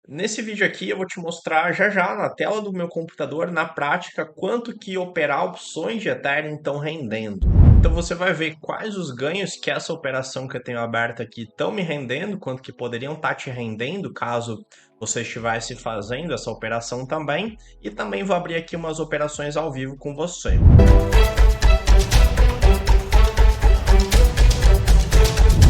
Nesse vídeo aqui eu vou te mostrar já já na tela do meu computador, na prática, quanto que operar opções de Ethereum estão rendendo. Então você vai ver quais os ganhos que essa operação que eu tenho aberta aqui estão me rendendo, quanto que poderiam estar te rendendo caso você estivesse fazendo essa operação também, e também vou abrir aqui umas operações ao vivo com você.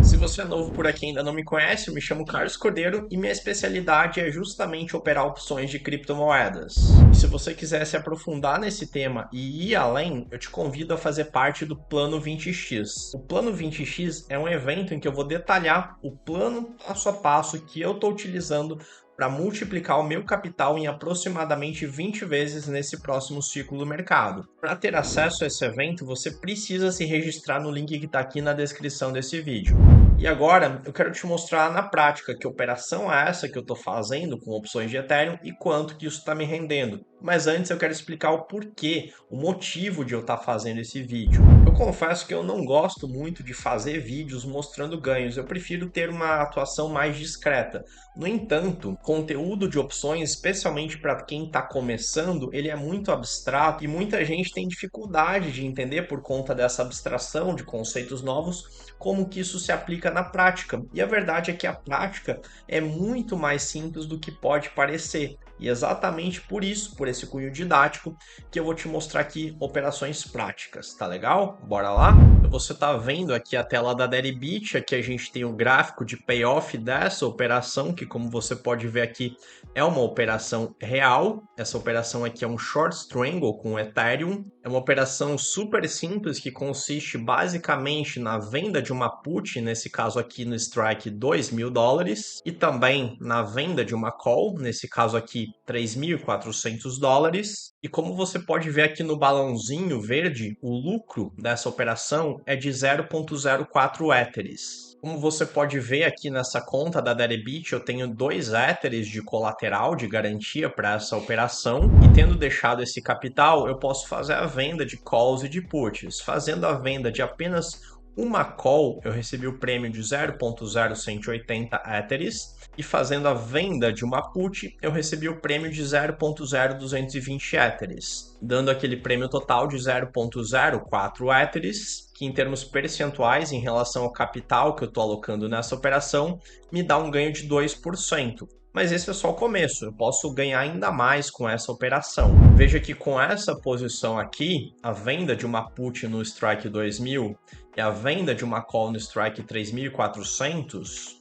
Se você é novo por aqui e ainda não me conhece, eu me chamo Carlos Cordeiro e minha especialidade é justamente operar opções de criptomoedas. E se você quiser se aprofundar nesse tema e ir além, eu te convido a fazer parte do Plano 20x. O Plano 20x é um evento em que eu vou detalhar o plano passo a passo que eu estou utilizando para multiplicar o meu capital em aproximadamente 20 vezes nesse próximo ciclo do mercado. Para ter acesso a esse evento, você precisa se registrar no link que está aqui na descrição desse vídeo. E agora eu quero te mostrar na prática que operação é essa que eu estou fazendo com opções de Ethereum e quanto que isso está me rendendo. Mas antes eu quero explicar o porquê, o motivo de eu estar fazendo esse vídeo. Eu confesso que eu não gosto muito de fazer vídeos mostrando ganhos, eu prefiro ter uma atuação mais discreta. No entanto, conteúdo de opções, especialmente para quem está começando, ele é muito abstrato e muita gente tem dificuldade de entender por conta dessa abstração de conceitos novos como que isso se aplica na prática. E a verdade é que a prática é muito mais simples do que pode parecer. E exatamente por isso, por esse cunho didático, que eu vou te mostrar aqui operações práticas, tá legal? Bora lá? Você tá vendo aqui a tela da Deribit, aqui a gente tem o gráfico de payoff dessa operação, que como você pode ver aqui, é uma operação real. Essa operação aqui é um short strangle com Ethereum. É uma operação super simples que consiste basicamente na venda de uma put, nesse caso aqui no strike $2.000, e também na venda de uma call, nesse caso aqui $3.400. E como você pode ver aqui no balãozinho verde, o lucro dessa operação é de 0,04 Etheres. Como você pode ver aqui nessa conta da Deribit, eu tenho 2 Etheres de colateral, de garantia para essa operação. E tendo deixado esse capital, eu posso fazer a venda de calls e de puts. Fazendo a venda de apenas uma call, eu recebi o prêmio de 0,0180 Etheres. E fazendo a venda de uma put, eu recebi o prêmio de 0,0220 Etheres, dando aquele prêmio total de 0,04 Etheres, que em termos percentuais, em relação ao capital que eu estou alocando nessa operação, me dá um ganho de 2%. Mas esse é só o começo, eu posso ganhar ainda mais com essa operação. Veja que com essa posição aqui, a venda de uma put no strike 2000 e a venda de uma call no strike 3400,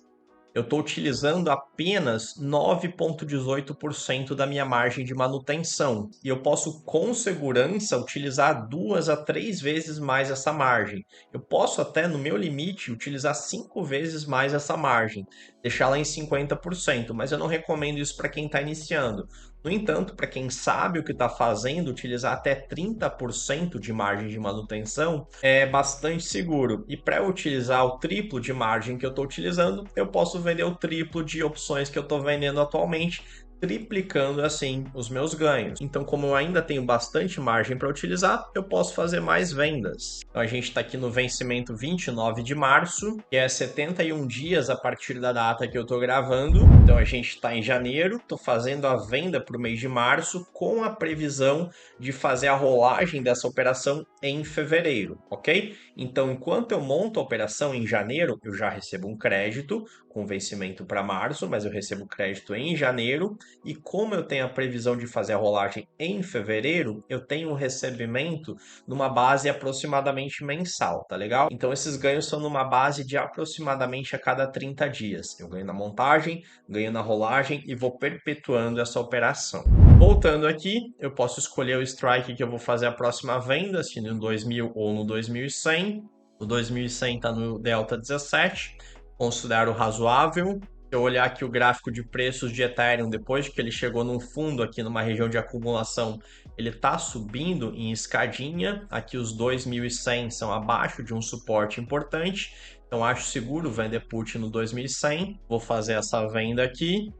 eu estou utilizando apenas 9,18% da minha margem de manutenção. E eu posso, com segurança, utilizar 2 a 3 vezes mais essa margem. Eu posso até, no meu limite, utilizar 5 vezes mais essa margem, deixá-la em 50%, mas eu não recomendo isso para quem está iniciando. No entanto, para quem sabe o que está fazendo, utilizar até 30% de margem de manutenção é bastante seguro. E para utilizar o triplo de margem que eu estou utilizando, eu posso vender o triplo de opções que eu estou vendendo atualmente, triplicando assim os meus ganhos. Então, como eu ainda tenho bastante margem para utilizar, eu posso fazer mais vendas. Então, a gente está aqui no vencimento 29 de março, que é 71 dias a partir da data que eu estou gravando. Então, a gente está em janeiro, estou fazendo a venda para o mês de março, com a previsão de fazer a rolagem dessa operação em fevereiro, ok? Então, enquanto eu monto a operação em janeiro, eu já recebo um crédito com vencimento para março, mas eu recebo crédito em janeiro. E como eu tenho a previsão de fazer a rolagem em fevereiro, eu tenho um recebimento numa base aproximadamente mensal, tá legal? Então esses ganhos são numa base de aproximadamente a cada 30 dias. Eu ganho na montagem, ganho na rolagem e vou perpetuando essa operação. Voltando aqui, eu posso escolher o strike que eu vou fazer a próxima venda, se no 2000 ou no 2100. O 2100 está no delta 17, considero razoável. Se eu olhar aqui o gráfico de preços de Ethereum, depois que ele chegou num fundo aqui numa região de acumulação, ele está subindo em escadinha. Aqui os 2100 são abaixo de um suporte importante, então acho seguro vender put no 2100. Vou fazer essa venda aqui,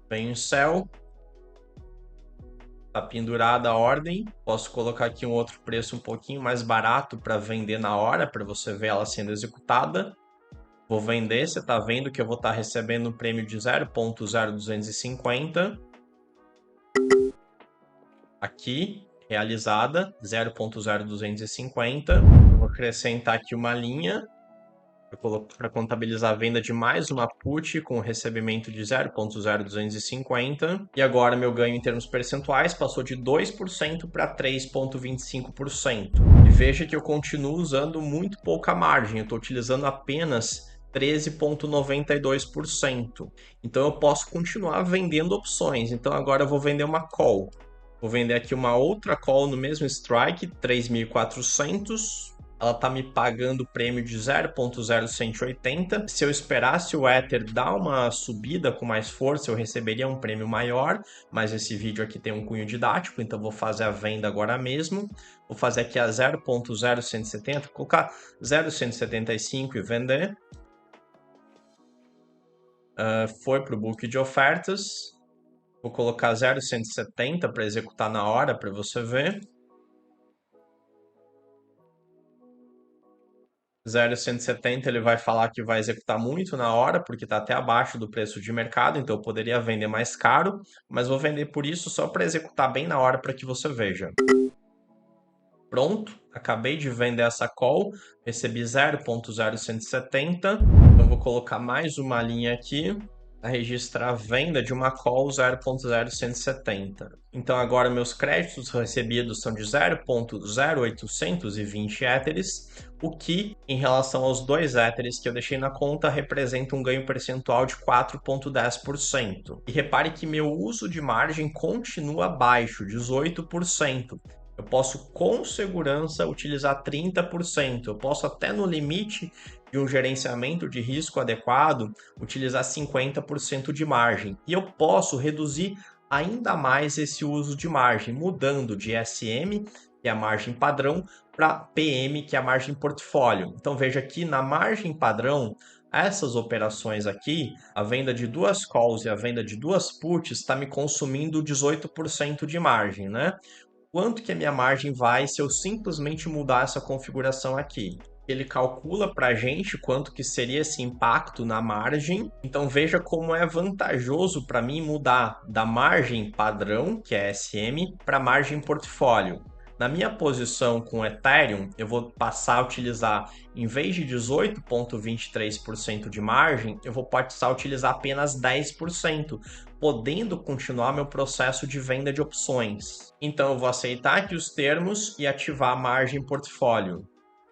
venho em sell, está pendurada a ordem. Posso colocar aqui um outro preço um pouquinho mais barato para vender na hora, para você ver ela sendo executada. Vou vender, você está vendo que eu vou estar recebendo um prêmio de 0,0250. Aqui, realizada, 0,0250. Vou acrescentar aqui uma linha para contabilizar a venda de mais uma put com recebimento de 0,0250. E agora meu ganho em termos percentuais passou de 2% para 3,25%. E veja que eu continuo usando muito pouca margem, eu estou utilizando apenas 13,92%. Então eu posso continuar vendendo opções. Então agora eu vou vender uma call. Vou vender aqui uma outra call no mesmo strike, 3.400. Ela está me pagando o prêmio de 0,0180. Se eu esperasse o Ether dar uma subida com mais força, eu receberia um prêmio maior, mas esse vídeo aqui tem um cunho didático, então vou fazer a venda agora mesmo. Vou fazer aqui a 0,0170, colocar 0,175 e vender. Foi para o book de ofertas. Vou colocar 0,170 para executar na hora, para você ver. 0,170 ele vai falar que vai executar muito na hora, porque está até abaixo do preço de mercado, então eu poderia vender mais caro, mas vou vender por isso só para executar bem na hora para que você veja. Pronto, acabei de vender essa call, recebi 0,0170, então vou colocar mais uma linha aqui a registrar a venda de uma call 0,0170. Então agora meus créditos recebidos são de 0,0820 Etheres, o que, em relação aos 2 Etheres que eu deixei na conta, representa um ganho percentual de 4,10%. E repare que meu uso de margem continua baixo, 18%. Eu posso com segurança utilizar 30%. Eu posso até no limite de um gerenciamento de risco adequado utilizar 50% de margem. E eu posso reduzir ainda mais esse uso de margem, mudando de SM, que é a margem padrão, para PM, que é a margem portfólio. Então veja aqui na margem padrão, essas operações aqui, a venda de 2 calls e a venda de 2 puts está me consumindo 18% de margem, né? Quanto que a minha margem vai se eu simplesmente mudar essa configuração aqui? Ele calcula para a gente quanto que seria esse impacto na margem. Então veja como é vantajoso para mim mudar da margem padrão, que é SM, para margem portfólio. Na minha posição com Ethereum, eu vou passar a utilizar, em vez de 18,23% de margem, eu vou passar a utilizar apenas 10%, podendo continuar meu processo de venda de opções. Então eu vou aceitar aqui os termos e ativar a margem portfólio.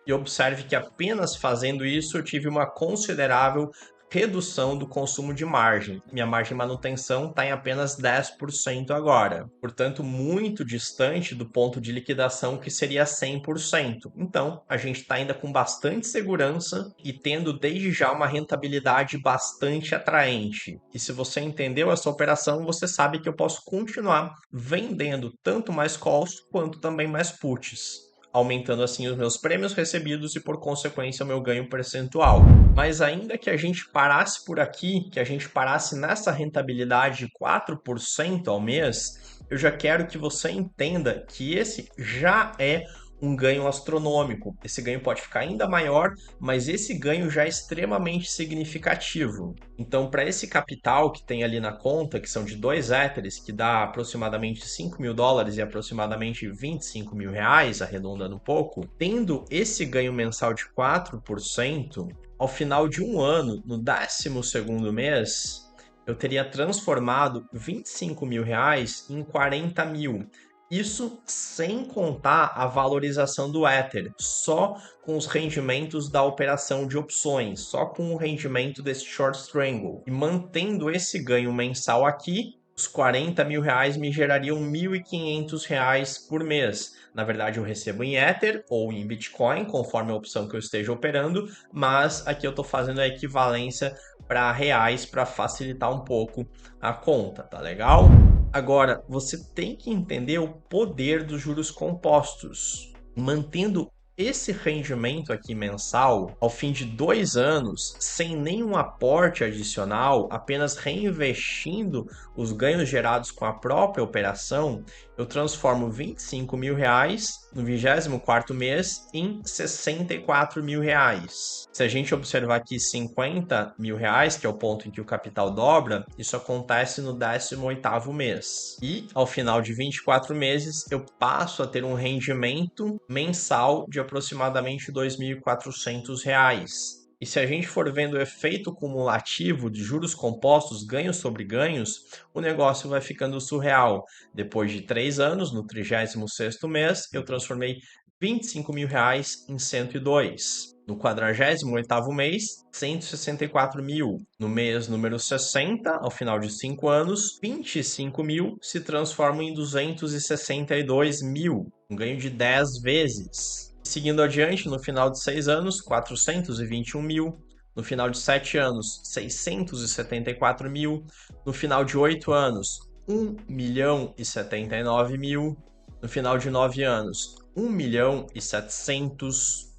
E observe que apenas fazendo isso eu tive uma considerável redução do consumo de margem. Minha margem de manutenção está em apenas 10% agora. Portanto, muito distante do ponto de liquidação que seria 100%. Então, a gente está ainda com bastante segurança e tendo desde já uma rentabilidade bastante atraente. E se você entendeu essa operação, você sabe que eu posso continuar vendendo tanto mais calls quanto também mais puts, aumentando assim os meus prêmios recebidos e, por consequência, o meu ganho percentual. Mas ainda que a gente parasse por aqui, que a gente parasse nessa rentabilidade de 4% ao mês, eu já quero que você entenda que esse já é um ganho astronômico. Esse ganho pode ficar ainda maior, mas esse ganho já é extremamente significativo. Então, para esse capital que tem ali na conta, que são de 2 Etheres, que dá aproximadamente $5.000 e aproximadamente R$ 25.000, arredondando um pouco, tendo esse ganho mensal de 4%, ao final de um ano, no 12º mês, eu teria transformado R$ 25.000 em 40 mil. Isso sem contar a valorização do Ether, só com os rendimentos da operação de opções, só com o rendimento desse short strangle. E mantendo esse ganho mensal aqui, os R$ 40.000 me gerariam R$ 1.500 por mês. Na verdade, eu recebo em Ether ou em Bitcoin, conforme a opção que eu esteja operando, mas aqui eu estou fazendo a equivalência para reais para facilitar um pouco a conta, tá legal? Agora, você tem que entender o poder dos juros compostos. Mantendo esse rendimento aqui mensal, ao fim de 2 anos, sem nenhum aporte adicional, apenas reinvestindo os ganhos gerados com a própria operação, eu transformo R$ 25.000 no 24º mês em R$ 64.000. Se a gente observar aqui R$ 50.000, que é o ponto em que o capital dobra, isso acontece no 18º mês. E ao final de 24 meses, eu passo a ter um rendimento mensal de aproximadamente R$ 2.400. E se a gente for vendo o efeito cumulativo de juros compostos, ganhos sobre ganhos, o negócio vai ficando surreal. Depois de 3 anos, no 36º mês, eu transformei R$ 25.000 em 102. No 48º mês, 164.000. No mês número 60, ao final de 5 anos, 25.000 se transformam em 262.000. Um ganho de 10 vezes. Seguindo adiante, no final de 6 anos, 421.000. No final de 7 anos, 674.000. No final de 8 anos, 1.079.000. No final de 9 anos, 1.700.000.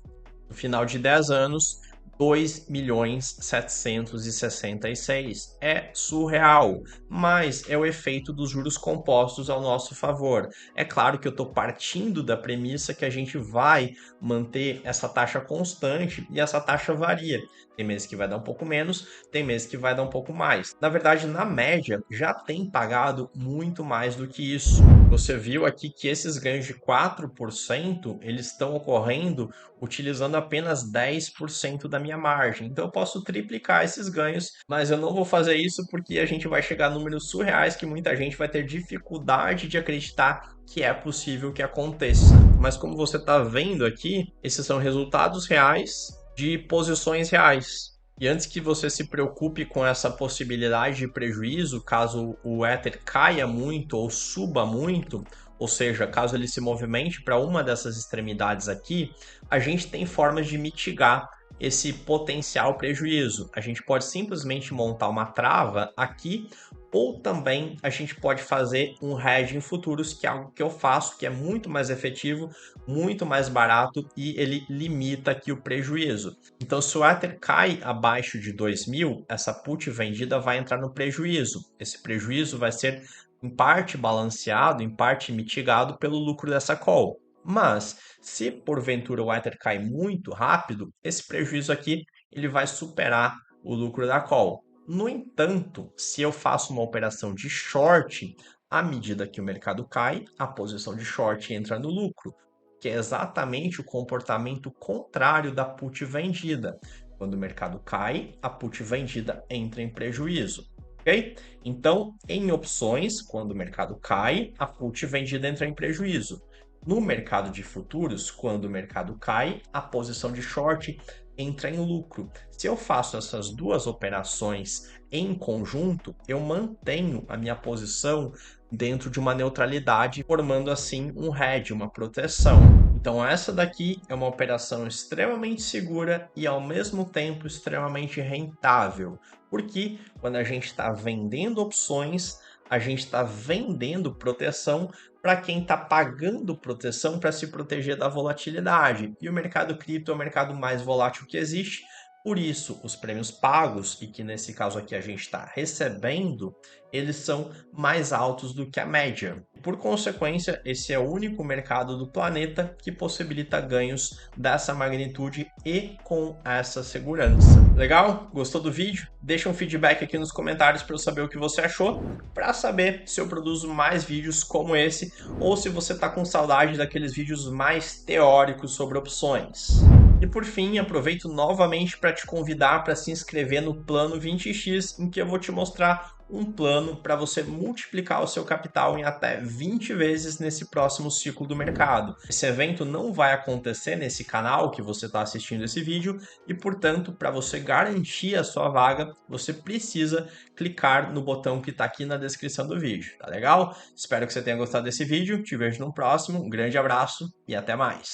No final de 10 anos, 2.766.000. É surreal, mas é o efeito dos juros compostos ao nosso favor. É claro que eu estou partindo da premissa que a gente vai manter essa taxa constante e essa taxa varia. Tem meses que vai dar um pouco menos, tem meses que vai dar um pouco mais. Na verdade, na média, já tem pagado muito mais do que isso. Você viu aqui que esses ganhos de 4%, eles estão ocorrendo utilizando apenas 10% da minha margem. Então eu posso triplicar esses ganhos, mas eu não vou fazer isso porque a gente vai chegar a números surreais que muita gente vai ter dificuldade de acreditar que é possível que aconteça. Mas como você está vendo aqui, esses são resultados reais de posições reais. E antes que você se preocupe com essa possibilidade de prejuízo, caso o Ether caia muito ou suba muito, ou seja, caso ele se movimente para uma dessas extremidades aqui, a gente tem formas de mitigar esse potencial prejuízo. A gente pode simplesmente montar uma trava aqui, ou também a gente pode fazer um hedge em futuros, que é algo que eu faço, que é muito mais efetivo, muito mais barato e ele limita aqui o prejuízo. Então, se o Ether cai abaixo de 2.000, essa put vendida vai entrar no prejuízo. Esse prejuízo vai ser em parte balanceado, em parte mitigado pelo lucro dessa call. Mas, se porventura o Ether cai muito rápido, esse prejuízo aqui ele vai superar o lucro da call. No entanto, se eu faço uma operação de short, à medida que o mercado cai, a posição de short entra no lucro, que é exatamente o comportamento contrário da put vendida. Quando o mercado cai, a put vendida entra em prejuízo. Ok? Então, em opções, quando o mercado cai, a put vendida entra em prejuízo. No mercado de futuros, quando o mercado cai, a posição de short entra em lucro. Se eu faço essas duas operações em conjunto, eu mantenho a minha posição dentro de uma neutralidade, formando assim um hedge, uma proteção. Então essa daqui é uma operação extremamente segura e ao mesmo tempo extremamente rentável, porque quando a gente está vendendo opções, a gente está vendendo proteção para quem está pagando proteção para se proteger da volatilidade. E o mercado cripto é o mercado mais volátil que existe. Por isso, os prêmios pagos, e que nesse caso aqui a gente está recebendo, eles são mais altos do que a média. Por consequência, esse é o único mercado do planeta que possibilita ganhos dessa magnitude e com essa segurança. Legal? Gostou do vídeo? Deixa um feedback aqui nos comentários para eu saber o que você achou, para saber se eu produzo mais vídeos como esse ou se você está com saudade daqueles vídeos mais teóricos sobre opções. E por fim, aproveito novamente para te convidar para se inscrever no Plano 20x, em que eu vou te mostrar um plano para você multiplicar o seu capital em até 20 vezes nesse próximo ciclo do mercado. Esse evento não vai acontecer nesse canal que você está assistindo esse vídeo e, portanto, para você garantir a sua vaga, você precisa clicar no botão que está aqui na descrição do vídeo, tá legal? Espero que você tenha gostado desse vídeo, te vejo no próximo, um grande abraço e até mais!